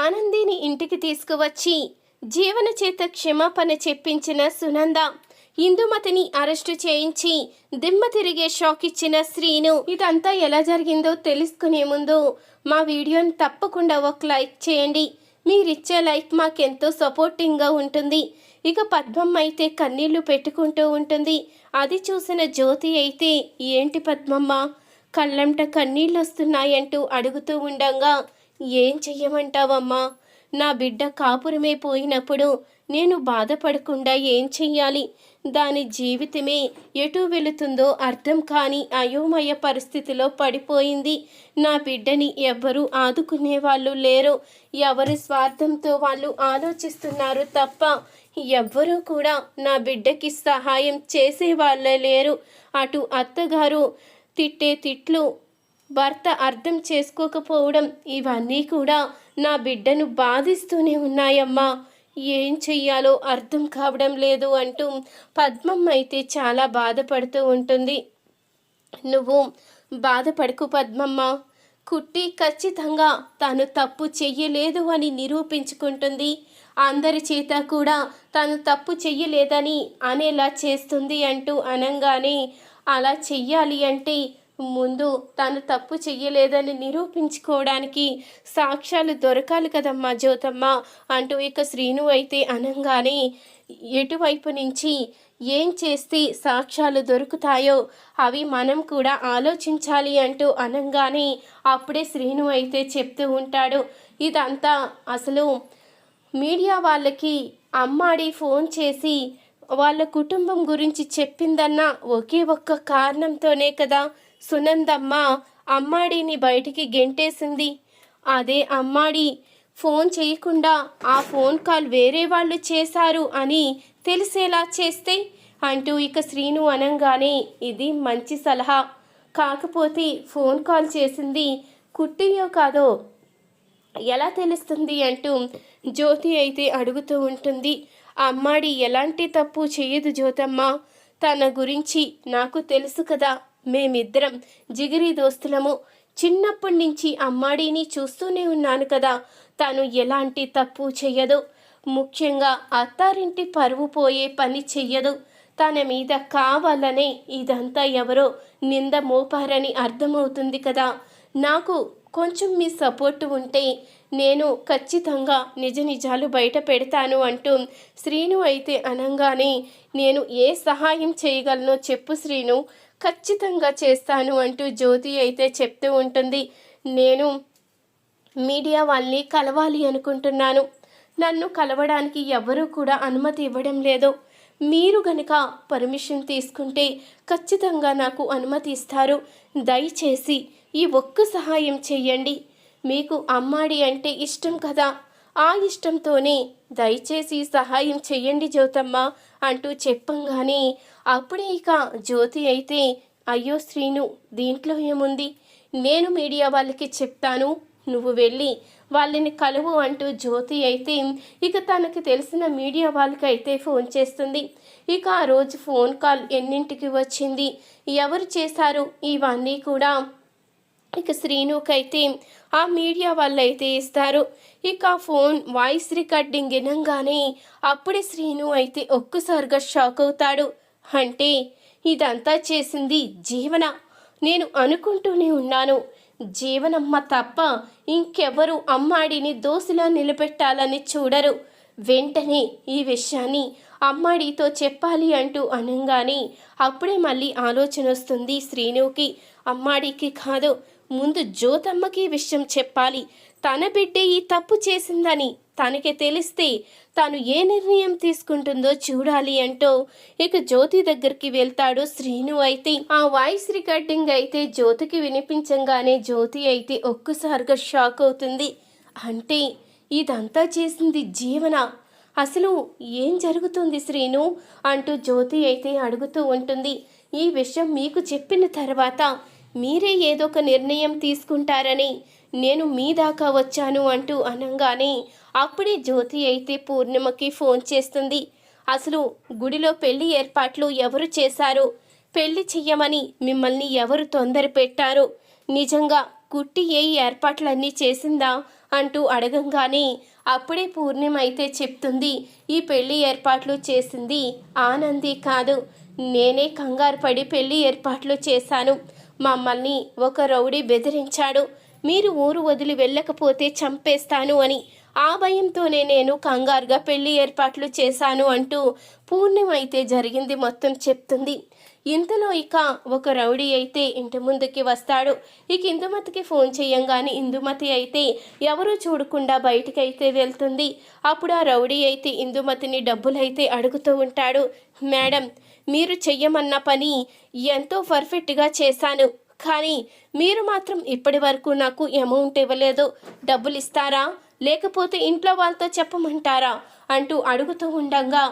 ఆనందిని ఇంటికి తీసుకువచ్చి జీవన చేత క్షమాపణ చెప్పించిన సునంద, ఇందుమతిని అరెస్టు చేయించి దిమ్మ తిరిగే షాక్ ఇచ్చిన శ్రీను. ఇదంతా ఎలా జరిగిందో తెలుసుకునే ముందు మా వీడియోని తప్పకుండా ఒక లైక్ చేయండి. మీరిచ్చే లైక్ మాకెంతో సపోర్టింగ్గా ఉంటుంది. ఇక పద్మమ్మ అయితే కన్నీళ్లు పెట్టుకుంటూ ఉంటుంది. అది చూసిన జ్యోతి అయితే, ఏంటి పద్మమ్మ కళ్ళంట కన్నీళ్ళు వస్తున్నాయంటూ అడుగుతూ ఉండంగా, ఏం చెయ్యమంటావమ్మా, నా బిడ్డ కాపురమే పోయినప్పుడు నేను బాధపడకుండా ఏం చెయ్యాలి? దాని జీవితమే ఎటు వెళుతుందో అర్థం కాని అయోమయ పరిస్థితిలో పడిపోయింది. నా బిడ్డని ఎవ్వరూ ఆదుకునేవాళ్ళు లేరు. ఎవరి స్వార్థంతో వాళ్ళు ఆలోచిస్తున్నారు తప్ప ఎవ్వరూ కూడా నా బిడ్డకి సహాయం చేసేవాళ్ళే లేరు. అటు అత్తగారు తిట్టే తిట్లు, భర్త అర్థం చేసుకోకపోవడం, ఇవన్నీ కూడా నా బిడ్డను బాధిస్తూనే ఉన్నాయమ్మా. ఏం చెయ్యాలో అర్థం కావడం లేదు అంటూ పద్మమ్మ అయితే చాలా బాధపడుతూ ఉంటుంది. నువ్వు బాధపడకు పద్మమ్మ, కుట్టి ఖచ్చితంగా తను తప్పు చెయ్యలేదు అని నిరూపించుకుంటుంది. అందరి చేత కూడా తను తప్పు చెయ్యలేదని అనేలా చేస్తుంది అంటూ అనంగానే, అలా చెయ్యాలి అంటే ముందు తను తప్పు చెయ్యలేదని నిరూపించుకోవడానికి సాక్ష్యాలు దొరకాలి కదమ్మా జ్యోతమ్మ అంటూ ఇక శ్రీను అయితే అనంగానే, ఎటువైపు నుంచి ఏం చేస్తే సాక్ష్యాలు దొరుకుతాయో అవి మనం కూడా ఆలోచించాలి అంటూ అనంగానే అప్పుడే శ్రీను అయితే చెప్తూ ఉంటాడు. ఇదంతా అసలు మీడియా వాళ్ళకి అమ్మాడి ఫోన్ చేసి వాళ్ళ కుటుంబం గురించి చెప్పిందన్న ఒకే ఒక్క కారణంతోనే కదా సునందమ్మ అమ్మాడిని బయటికి గెంటేసింది. అదే అమ్మాడి ఫోన్ చేయకుండా ఆ ఫోన్ కాల్ వేరే వాళ్ళు చేశారు అని తెలిసేలా చేస్తే అంటూ ఇక శ్రీను అనంగానే, ఇది మంచి సలహా. కాకపోతే ఫోన్ కాల్ చేసింది కుట్టియో కాదో ఎలా తెలుస్తుంది అంటూ జ్యోతి అయితే అడుగుతూ ఉంటుంది. అమ్మాడి ఎలాంటి తప్పు చేయదు జ్యోతమ్మ, తన గురించి నాకు తెలుసు కదా, మేమిద్దరం జిగిరి దోస్తులము. చిన్నప్పటి నుంచి అమ్మాడిని చూస్తూనే ఉన్నాను కదా, తను ఎలాంటి తప్పు చెయ్యదు. ముఖ్యంగా అత్తారింటి పరువు పోయే పని చెయ్యదు. తన మీద కావాలనే ఇదంతా ఎవరో నింద మోపారని అర్థమవుతుంది కదా. నాకు కొంచెం మీ సపోర్టు ఉంటే నేను ఖచ్చితంగా నిజ నిజాలు బయట పెడతాను అంటూ శ్రీను అయితే అనంగానే, నేను ఏ సహాయం చేయగలనో చెప్పు శ్రీను, ఖచ్చితంగా చేస్తాను అంటూ జ్యోతి అయితే చెప్తూ ఉంటుంది. నేను మీడియా వాళ్ళని కలవాలి అనుకుంటున్నాను. నన్ను కలవడానికి ఎవరూ కూడా అనుమతి ఇవ్వడం లేదు. మీరు గనక పర్మిషన్ తీసుకుంటే ఖచ్చితంగా నాకు అనుమతి ఇస్తారు. దయచేసి ఈ ఒక్క సహాయం చెయ్యండి. మీకు అమ్మాడి అంటే ఇష్టం కదా, ఆ ఇష్టంతోనే దయచేసి సహాయం చెయ్యండి జ్యోతమ్మ అంటూ చెప్పంగానే అప్పుడే ఇక జ్యోతి అయితే, అయ్యో శ్రీను, దీంట్లో ఏముంది, నేను మీడియా వాళ్ళకి చెప్తాను, నువ్వు వెళ్ళి వాళ్ళని కలువు అంటూ జ్యోతి అయితే ఇక తనకు తెలిసిన మీడియా వాళ్ళకి అయితే ఫోన్ చేస్తుంది. ఇక ఆ రోజు ఫోన్ కాల్ ఎన్నింటికి వచ్చింది, ఎవరు చేశారు, ఇవన్నీ కూడా ఇక శ్రీనుకైతే ఆ మీడియా వాళ్ళైతే ఇస్తారు. ఇక ఫోన్ వాయిస్ రికార్డింగ్ వినంగానే అప్పుడే శ్రీను అయితే ఒక్కసారిగా షాక్ అవుతాడు. అంటే ఇదంతా చేసింది జీవన. నేను అనుకుంటూనే ఉన్నాను, జీవనమ్మ తప్ప ఇంకెవరు అమ్మాడిని దోసిలా నిలబెట్టాలని చూడరు. వెంటనే ఈ విషయాన్ని అమ్మాడితో చెప్పాలి అంటూ అనంగానే అప్పుడే మళ్ళీ ఆలోచన వస్తుంది శ్రీనుకి. అమ్మాడికి కాదు, ముందు జ్యోతమ్మకి విషయం చెప్పాలి. తన బిడ్డే ఈ తప్పు చేసిందని తనకి తెలిస్తే తాను ఏ నిర్ణయం తీసుకుంటుందో చూడాలి అంటూ ఇక జ్యోతి దగ్గరికి వెళ్తాడు శ్రీను. అయితే ఆ వాయిస్ రికార్డింగ్ అయితే జ్యోతికి వినిపించంగానే జ్యోతి అయితే ఒక్కసారిగా షాక్ అవుతుంది. అంటే ఇదంతా చేసింది జీవన. అసలు ఏం జరుగుతుంది శ్రీను అంటూ జ్యోతి అయితే అడుగుతూ ఉంటుంది. ఈ విషయం మీకు చెప్పిన తర్వాత మీరే ఏదో ఒక నిర్ణయం తీసుకుంటారని నేను మీ దాకా వచ్చాను అంటూ అనంగానే అప్పుడే జ్యోతి అయితే పూర్ణిమకి ఫోన్ చేస్తుంది. అసలు గుడిలో పెళ్లి ఏర్పాట్లు ఎవరు చేశారు, పెళ్లి చెయ్యమని మిమ్మల్ని ఎవరు తొందర పెట్టారు, నిజంగా కుట్టి ఏ ఏర్పాట్లన్నీ చేసిందా అంటూ అడగంగానే అప్పుడే పూర్ణిమ అయితే చెప్తుంది, ఈ పెళ్లి ఏర్పాట్లు చేసింది ఆనంది కాదు, నేనే కంగారు పడి పెళ్లి ఏర్పాట్లు చేశాను. మమ్మల్ని ఒక రౌడీ బెదిరించాడు, మీరు ఊరు వదిలి వెళ్ళకపోతే చంపేస్తాను అని. ఆ భయంతోనే నేను కంగారుగా పెళ్లి ఏర్పాట్లు చేశాను అంటూ పూర్ణిమ అయితే జరిగింది మొత్తం చెప్తుంది. ఇంతలో ఇక ఒక రౌడీ అయితే ఇంటి ముందుకి వస్తాడు. ఇక ఇందుమతికి ఫోన్ చేయంగానే ఇందుమతి అయితే ఎవరూ చూడకుండా బయటికైతే వెళ్తుంది. అప్పుడు ఆ రౌడీ అయితే ఇందుమతిని డబ్బులైతే అడుగుతూ ఉంటాడు. మేడం, మీరు చెయ్యమన్న పని ఎంతో పర్ఫెక్ట్గా చేశాను, కానీ మీరు మాత్రం ఇప్పటి వరకు నాకు అమౌంట్ ఇవ్వలేదు, డబ్బులు ఇస్తారా లేకపోతే ఇంట్లో వాళ్ళతో చెప్పమంటారా అంటూ అడుగుతూ ఉండగా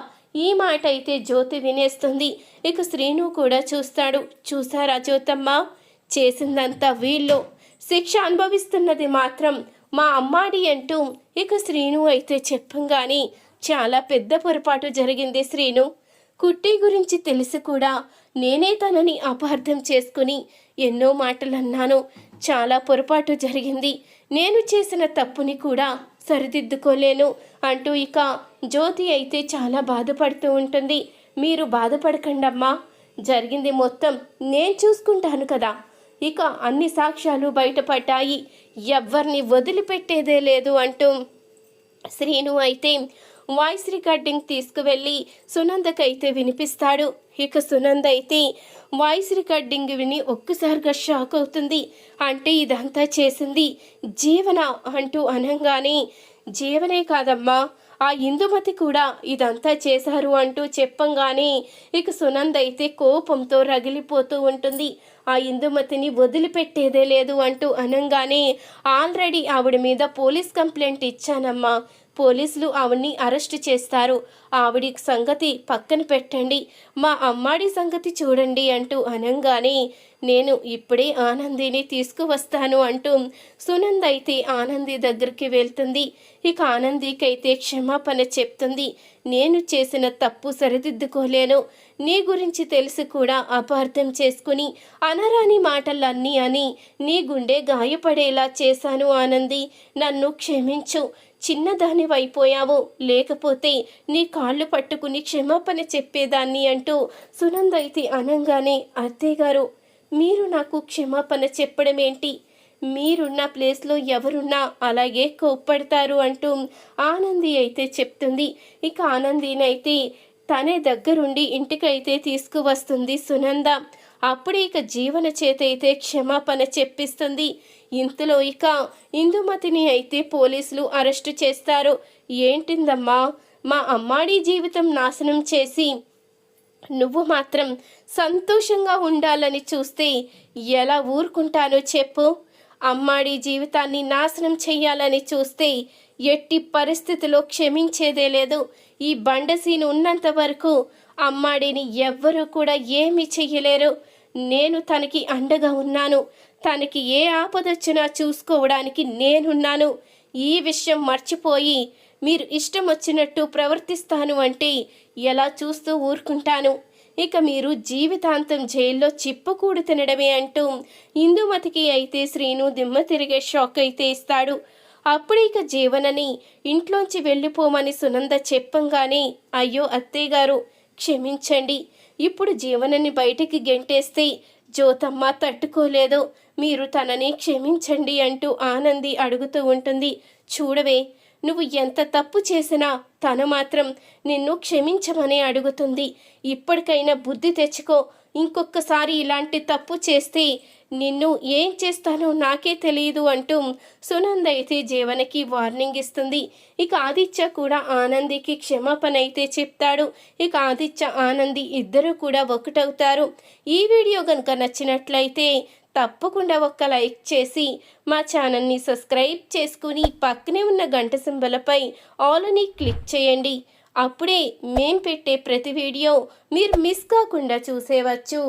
ఈ మాట అయితే జ్యోతి వినేస్తుంది. ఇక శ్రీను కూడా చూస్తాడు. చూసారా జ్యోతమ్మ, చేసిందంతా వీళ్ళు, శిక్ష అనుభవిస్తున్నది మాత్రం మా అమ్మాడి అంటూ ఇక శ్రీను అయితే చెప్పంగానే చాలా పెద్ద పొరపాటు జరిగింది శ్రీను. కుట్టి గురించి తెలిసి కూడా నేనే తనని అపార్థం చేసుకుని ఎన్నో మాటలు అన్నాను. చాలా పొరపాటు జరిగింది, నేను చేసిన తప్పుని కూడా సరిదిద్దుకోలేను అంటూ ఇక జ్యోతి అయితే చాలా బాధపడుతూ ఉంటుంది. మీరు బాధపడకండమ్మా, జరిగింది మొత్తం నేను చూసుకుంటాను కదా. ఇక అన్ని సాక్ష్యాలు బయటపడ్డాయి, ఎవ్వరిని వదిలిపెట్టేదే లేదు అంటూ శ్రీను అయితే వాయిస్ రికార్డింగ్ తీసుకువెళ్ళి సునందకైతే వినిపిస్తాడు. ఇక సునంద అయితే వాయిస్ రికార్డింగ్ విని ఒక్కసారిగా షాక్ అవుతుంది. అంటే ఇదంతా చేసింది జీవన అంటూ అనగానే, జీవనే కాదమ్మా, ఆ ఇందుమతి కూడా ఇదంతా చేశారు అంటూ చెప్పంగానే ఇక సునంద అయితే కోపంతో రగిలిపోతూ ఉంటుంది. ఆ ఇందుమతిని వదిలిపెట్టేదే లేదు అంటూ అనగానే, ఆల్రెడీ ఆవిడ మీద పోలీస్ కంప్లైంట్ ఇచ్చానమ్మా, పోలీసులు ఆవిడ్ని అరెస్ట్ చేస్తారు, ఆవిడ సంగతి పక్కన పెట్టండి, మా అమ్మాడి సంగతి చూడండి అంటూ అనగానే, నేను ఇప్పుడే ఆనందిని తీసుకువస్తాను అంటూ సునంద అయితే ఆనంది దగ్గరికి వెళ్తుంది. ఇక ఆనందికైతే క్షమాపణ చెప్తుంది. నేను చేసిన తప్పు సరిదిద్దుకోలేను, నీ గురించి తెలిసి కూడా అపార్థం చేసుకుని అనరాని మాటలన్నీ అని నీ గుండె గాయపడేలా చేశాను ఆనంది, నన్ను క్షమించు, చిన్నదానివైపోయావు, లేకపోతే నీ కాళ్ళు పట్టుకుని క్షమాపణ చెప్పేదాన్ని అంటూ సునంద అయితే అనగానే, అత్తయ్యగారు మీరు నాకు క్షమాపణ చెప్పడం ఏంటి, మీరున్న ప్లేస్లో ఎవరున్నా అలాగే కోప్పడతారు అంటూ ఆనంది అయితే చెప్తుంది. ఇక ఆనందినైతే తనే దగ్గరుండి ఇంటికైతే తీసుకువస్తుంది సునంద. అప్పుడే ఇక జీవన చేత అయితే క్షమాపణ చెప్పిస్తుంది. ఇంతలో ఇక ఇందుమతిని అయితే పోలీసులు అరెస్టు చేస్తారు. ఏంటిందమ్మా, మా అమ్మాడి జీవితం నాశనం చేసి నువ్వు మాత్రం సంతోషంగా ఉండాలని చూస్తే ఎలా ఊరుకుంటానో చెప్పు, అమ్మాడి జీవితాన్ని నాశనం చెయ్యాలని చూస్తే ఎట్టి పరిస్థితిలో క్షమించేదే లేదు. ఈ బండసీను ఉన్నంత వరకు అమ్మాడిని ఎవ్వరూ కూడా ఏమీ చెయ్యలేరు. నేను తనకి అండగా ఉన్నాను, తనకి ఏ ఆపదొచ్చినా చూసుకోవడానికి నేనున్నాను. ఈ విషయం మర్చిపోయి మీరు ఇష్టం వచ్చినట్టు ప్రవర్తిస్తాను అంటే ఎలా చూస్తూ ఊరుకుంటాను. ఇక మీరు జీవితాంతం జైల్లో చిప్పకూడు తినడమే అంటూ ఇందుమతికి అయితే శ్రీను దిమ్మ తిరిగే షాక్ అయితే ఇస్తాడు. అప్పుడు ఇక జీవనని ఇంట్లోంచి వెళ్ళిపోమని సునంద చెప్పంగానే, అయ్యో అత్తయ్య గారు క్షమించండి, ఇప్పుడు జీవనని బయటికి గెంటేస్తే జ్యోతమ్మ తట్టుకోలేదు, మీరు తనని క్షమించండి అంటూ ఆనంది అడుగుతూ ఉంటుంది. చూడవే, నువ్వు ఎంత తప్పు చేసినా తను మాత్రం నిన్ను క్షమించమని అడుగుతుంది. ఇప్పటికైనా బుద్ధి తెచ్చుకో, ఇంకొకసారి ఇలాంటి తప్పు చేస్తే నిన్ను ఏం చేస్తానో నాకే తెలియదు అంటూ సునంద అయితే జీవనకి వార్నింగ్ ఇస్తుంది. ఇక ఆదిత్య కూడా ఆనందికి క్షమాపణ అయితే చెప్తాడు. ఇక ఆదిత్య ఆనంది ఇద్దరు కూడా ఒకటవుతారు. ఈ వీడియో కనుక నచ్చినట్లయితే తప్పకుండా ఒక్క లైక్ చేసి మా ఛానల్ని సబ్స్క్రైబ్ చేసుకుని పక్కనే ఉన్న గంట సింబలపై ఆల్ అని క్లిక్ చేయండి. అప్పుడే మేం పెట్టే ప్రతి వీడియో మీరు మిస్ కాకుండా చూసేవచ్చు.